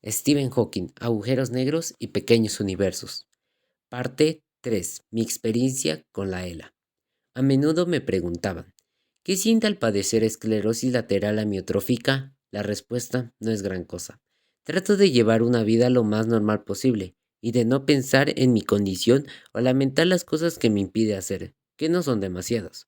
Stephen Hawking, agujeros negros y pequeños universos. Parte 3. Mi experiencia con la ELA. A menudo me preguntaban, ¿qué siente al padecer esclerosis lateral amiotrófica? La respuesta no es gran cosa. Trato de llevar una vida lo más normal posible y de no pensar en mi condición o lamentar las cosas que me impide hacer, que no son demasiadas.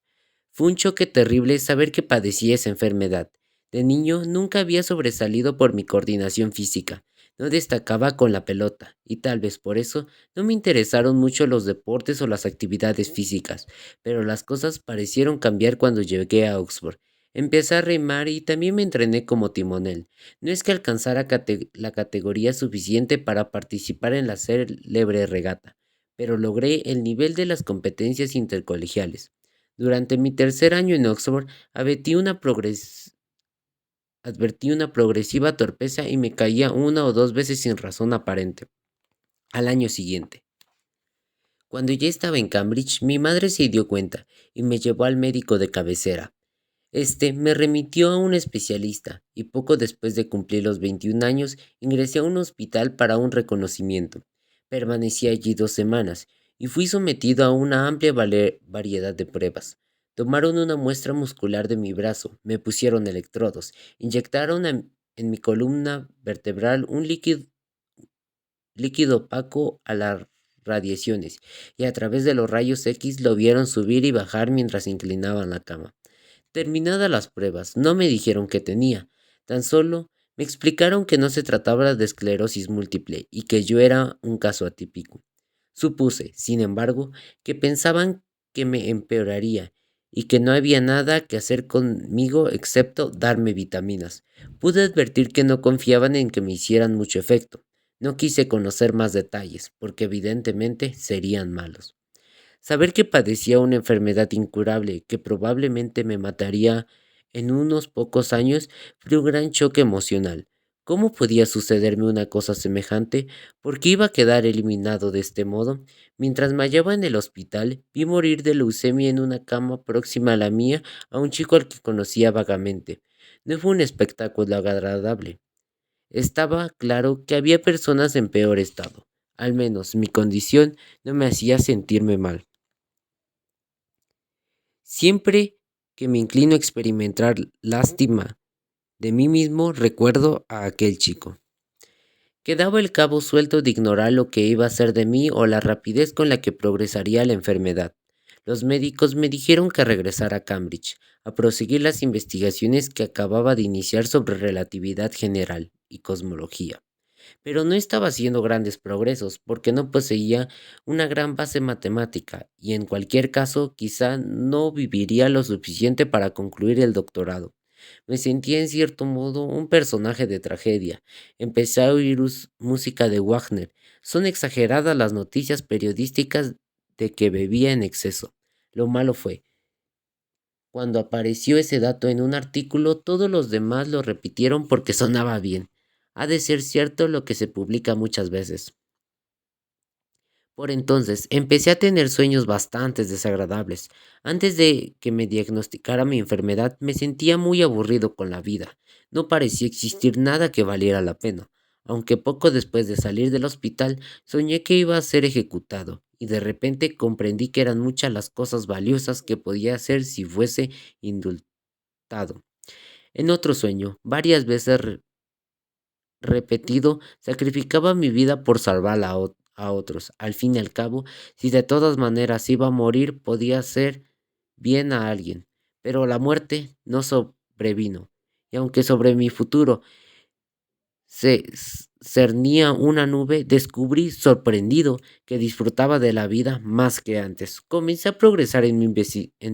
Fue un choque terrible saber que padecía esa enfermedad. De niño nunca había sobresalido por mi coordinación física. No destacaba con la pelota, y tal vez por eso no me interesaron mucho los deportes o las actividades físicas, pero las cosas parecieron cambiar cuando llegué a Oxford. Empecé a remar y también me entrené como timonel. No es que alcanzara la categoría suficiente para participar en la célebre regata, pero logré el nivel de las competencias intercolegiales. Durante mi tercer año en Oxford, advertí una progresiva torpeza y me caía una o dos veces sin razón aparente. Al año siguiente, cuando ya estaba en Cambridge, mi madre se dio cuenta y me llevó al médico de cabecera. Este me remitió a un especialista y poco después de cumplir los 21 años ingresé a un hospital para un reconocimiento. Permanecí allí 2 semanas y fui sometido a una amplia variedad de pruebas. Tomaron una muestra muscular de mi brazo, me pusieron electrodos, inyectaron en mi columna vertebral un líquido opaco a las radiaciones y a través de los rayos X lo vieron subir y bajar mientras inclinaba en la cama. Terminadas las pruebas, no me dijeron qué tenía, tan solo me explicaron que no se trataba de esclerosis múltiple y que yo era un caso atípico. Supuse, sin embargo, que pensaban que me empeoraría y que no había nada que hacer conmigo excepto darme vitaminas. Pude advertir que no confiaban en que me hicieran mucho efecto. No quise conocer más detalles, porque evidentemente serían malos. Saber que padecía una enfermedad incurable que probablemente me mataría en unos pocos años fue un gran choque emocional. ¿Cómo podía sucederme una cosa semejante? ¿Por qué iba a quedar eliminado de este modo? Mientras me hallaba en el hospital, vi morir de leucemia en una cama próxima a la mía a un chico al que conocía vagamente. No fue un espectáculo agradable. Estaba claro que había personas en peor estado. Al menos mi condición no me hacía sentirme mal. Siempre que me inclino a experimentar lástima de mí mismo, recuerdo a aquel chico. Quedaba el cabo suelto de ignorar lo que iba a ser de mí o la rapidez con la que progresaría la enfermedad. Los médicos me dijeron que regresara a Cambridge, a proseguir las investigaciones que acababa de iniciar sobre relatividad general y cosmología. Pero no estaba haciendo grandes progresos porque no poseía una gran base matemática y en cualquier caso quizá no viviría lo suficiente para concluir el doctorado. Me sentía en cierto modo un personaje de tragedia. Empecé a oír música de Wagner. Son exageradas las noticias periodísticas de que bebía en exceso. Lo malo fue, cuando apareció ese dato en un artículo, todos los demás lo repitieron porque sonaba bien. Ha de ser cierto lo que se publica muchas veces. Por entonces, empecé a tener sueños bastante desagradables. Antes de que me diagnosticara mi enfermedad, me sentía muy aburrido con la vida. No parecía existir nada que valiera la pena. Aunque poco después de salir del hospital, soñé que iba a ser ejecutado, y de repente comprendí que eran muchas las cosas valiosas que podía hacer si fuese indultado. En otro sueño, varias veces repetido, sacrificaba mi vida por salvar a otros. Al fin y al cabo, si de todas maneras iba a morir, podía hacer bien a alguien. Pero la muerte no sobrevino. Y aunque sobre mi futuro se cernía una nube, descubrí, sorprendido, que disfrutaba de la vida más que antes. Comencé a progresar en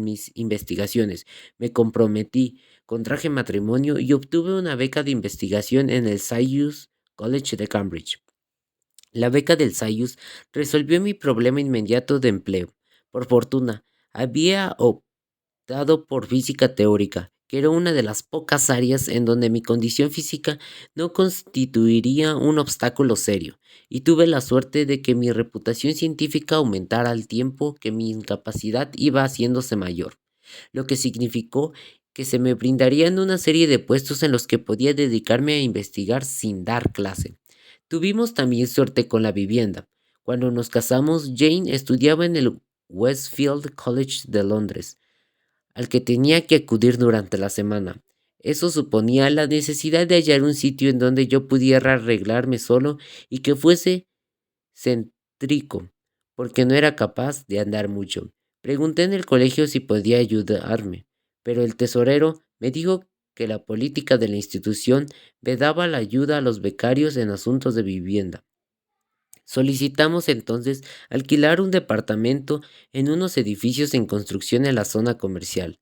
mis investigaciones. Me comprometí, contraje matrimonio y obtuve una beca de investigación en el Caius College de Cambridge. La beca del Caius resolvió mi problema inmediato de empleo. Por fortuna, había dado por física teórica, que era una de las pocas áreas en donde mi condición física no constituiría un obstáculo serio, y tuve la suerte de que mi reputación científica aumentara al tiempo que mi incapacidad iba haciéndose mayor, lo que significó que se me brindarían una serie de puestos en los que podía dedicarme a investigar sin dar clase. Tuvimos también suerte con la vivienda. Cuando nos casamos, Jane estudiaba en el Westfield College de Londres, al que tenía que acudir durante la semana. Eso suponía la necesidad de hallar un sitio en donde yo pudiera arreglarme solo y que fuese céntrico, porque no era capaz de andar mucho. Pregunté en el colegio si podía ayudarme, pero el tesorero me dijo que la política de la institución vedaba la ayuda a los becarios en asuntos de vivienda. Solicitamos entonces alquilar un departamento en unos edificios en construcción en la zona comercial.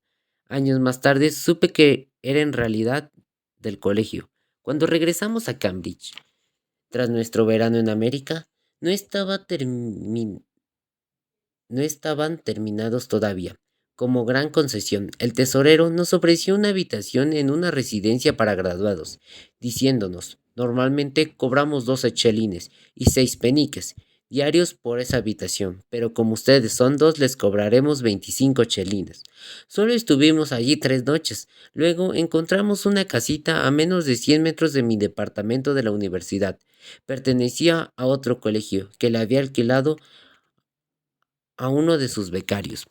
Años más tarde supe que era en realidad del colegio. Cuando regresamos a Cambridge, tras nuestro verano en América, no estaba termi- no estaban terminados todavía. Como gran concesión, el tesorero nos ofreció una habitación en una residencia para graduados, diciéndonos, normalmente cobramos 12 chelines y 6 peniques diarios por esa habitación, pero como ustedes son dos, les cobraremos 25 chelines. Solo estuvimos allí 3 noches. Luego encontramos una casita a menos de 100 metros de mi departamento de la universidad. Pertenecía a otro colegio que le había alquilado a uno de sus becarios,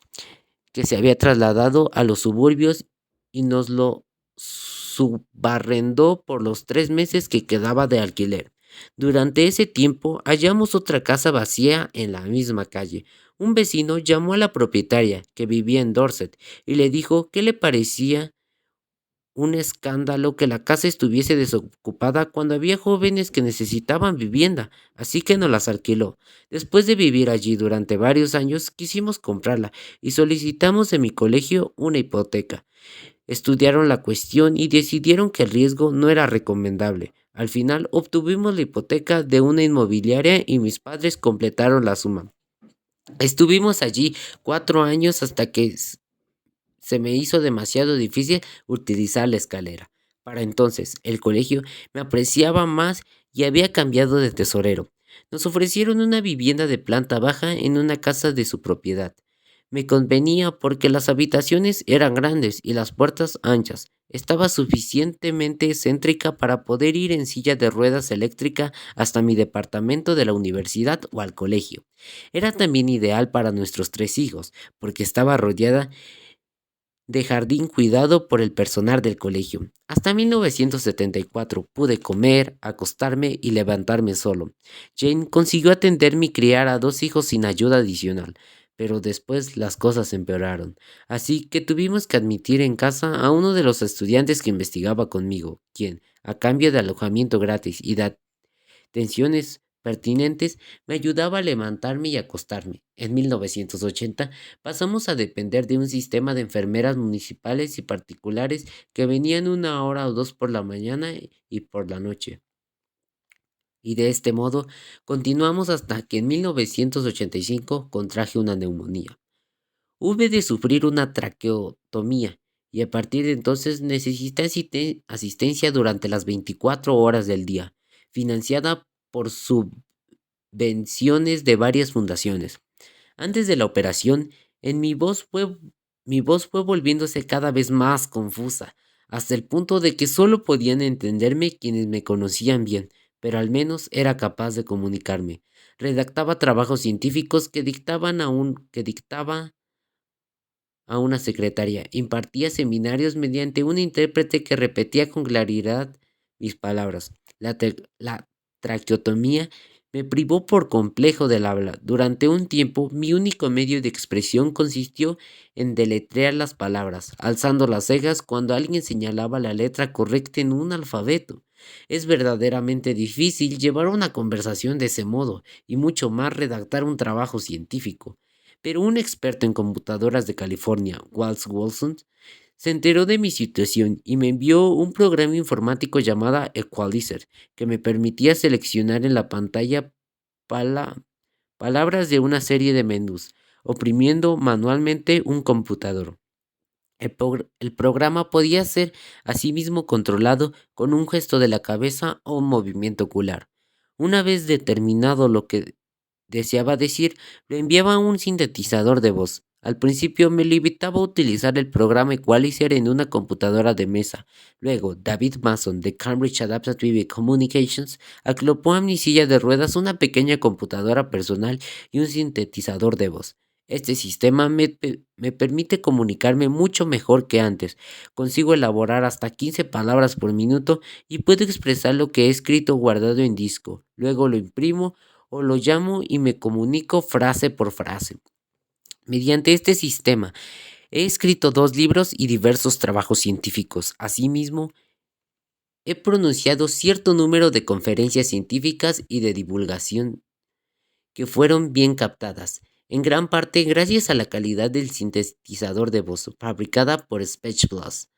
que se había trasladado a los suburbios y nos lo subarrendó por los 3 meses que quedaba de alquiler. Durante ese tiempo hallamos otra casa vacía en la misma calle. Un vecino llamó a la propietaria, que vivía en Dorset, y le dijo qué le parecía un escándalo que la casa estuviese desocupada cuando había jóvenes que necesitaban vivienda, así que nos las alquiló. Después de vivir allí durante varios años, quisimos comprarla y solicitamos en mi colegio una hipoteca. Estudiaron la cuestión y decidieron que el riesgo no era recomendable. Al final obtuvimos la hipoteca de una inmobiliaria y mis padres completaron la suma. Estuvimos allí 4 años hasta que se me hizo demasiado difícil utilizar la escalera. Para entonces, el colegio me apreciaba más y había cambiado de tesorero. Nos ofrecieron una vivienda de planta baja en una casa de su propiedad. Me convenía porque las habitaciones eran grandes y las puertas anchas. Estaba suficientemente céntrica para poder ir en silla de ruedas eléctrica hasta mi departamento de la universidad o al colegio. Era también ideal para nuestros 3 hijos, porque estaba rodeada de jardín cuidado por el personal del colegio. Hasta 1974 pude comer, acostarme y levantarme solo. Jane consiguió atenderme y criar a 2 hijos sin ayuda adicional, pero después las cosas empeoraron. Así que tuvimos que admitir en casa a uno de los estudiantes que investigaba conmigo, quien, a cambio de alojamiento gratis y de tensiones pertinentes, me ayudaba a levantarme y acostarme. En 1980 pasamos a depender de un sistema de enfermeras municipales y particulares que venían 1 hora o 2 por la mañana y por la noche. Y de este modo continuamos hasta que en 1985 contraje una neumonía. Hube de sufrir una traqueotomía y a partir de entonces necesité asistencia durante las 24 horas del día, financiada por subvenciones de varias fundaciones. Antes de la operación, en mi voz fue volviéndose cada vez más confusa, hasta el punto de que solo podían entenderme quienes me conocían bien, pero al menos era capaz de comunicarme. Redactaba trabajos científicos que dictaba a una secretaria. Impartía seminarios mediante un intérprete que repetía con claridad mis palabras. La traqueotomía me privó por complejo del habla. Durante un tiempo, mi único medio de expresión consistió en deletrear las palabras, alzando las cejas cuando alguien señalaba la letra correcta en un alfabeto. Es verdaderamente difícil llevar una conversación de ese modo, y mucho más redactar un trabajo científico. Pero un experto en computadoras de California, Walt Wilson, se enteró de mi situación y me envió un programa informático llamado Equalizer, que me permitía seleccionar en la pantalla pala- palabras de una serie de menús, oprimiendo manualmente un computador. El programa podía ser asimismo controlado con un gesto de la cabeza o un movimiento ocular. Una vez determinado lo que deseaba decir, lo enviaba a un sintetizador de voz. Al principio me limitaba a utilizar el programa Equalizer en una computadora de mesa. Luego, David Mason de Cambridge Adaptive Communications aclopó a mi silla de ruedas una pequeña computadora personal y un sintetizador de voz. Este sistema me permite comunicarme mucho mejor que antes. Consigo elaborar hasta 15 palabras por minuto y puedo expresar lo que he escrito guardado en disco. Luego lo imprimo o lo llamo y me comunico frase por frase. Mediante este sistema he escrito 2 libros y diversos trabajos científicos. Asimismo, he pronunciado cierto número de conferencias científicas y de divulgación que fueron bien captadas, en gran parte gracias a la calidad del sintetizador de voz fabricada por SpeechPlus.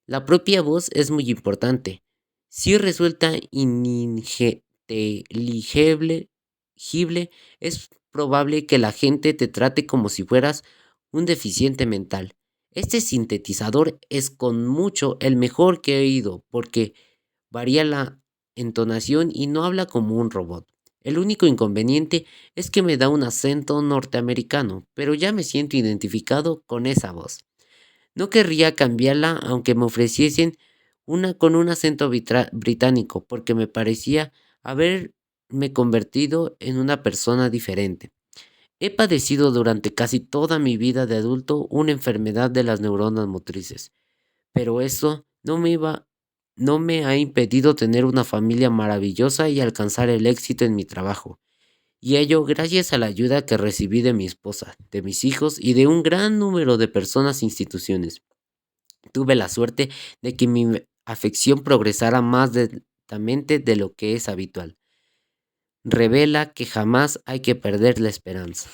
La propia voz es muy importante. Si resulta ininteligible, es probable que la gente te trate como si fueras un deficiente mental. Este sintetizador es con mucho el mejor que he oído porque varía la entonación y no habla como un robot. El único inconveniente es que me da un acento norteamericano, pero ya me siento identificado con esa voz. No querría cambiarla aunque me ofreciesen una con un acento británico, porque me parecía haberme convertido en una persona diferente. He padecido durante casi toda mi vida de adulto una enfermedad de las neuronas motrices, pero eso no me ha impedido tener una familia maravillosa y alcanzar el éxito en mi trabajo. Y ello gracias a la ayuda que recibí de mi esposa, de mis hijos y de un gran número de personas e instituciones. Tuve la suerte de que mi afección progresara más lentamente de lo que es habitual. Revela que jamás hay que perder la esperanza.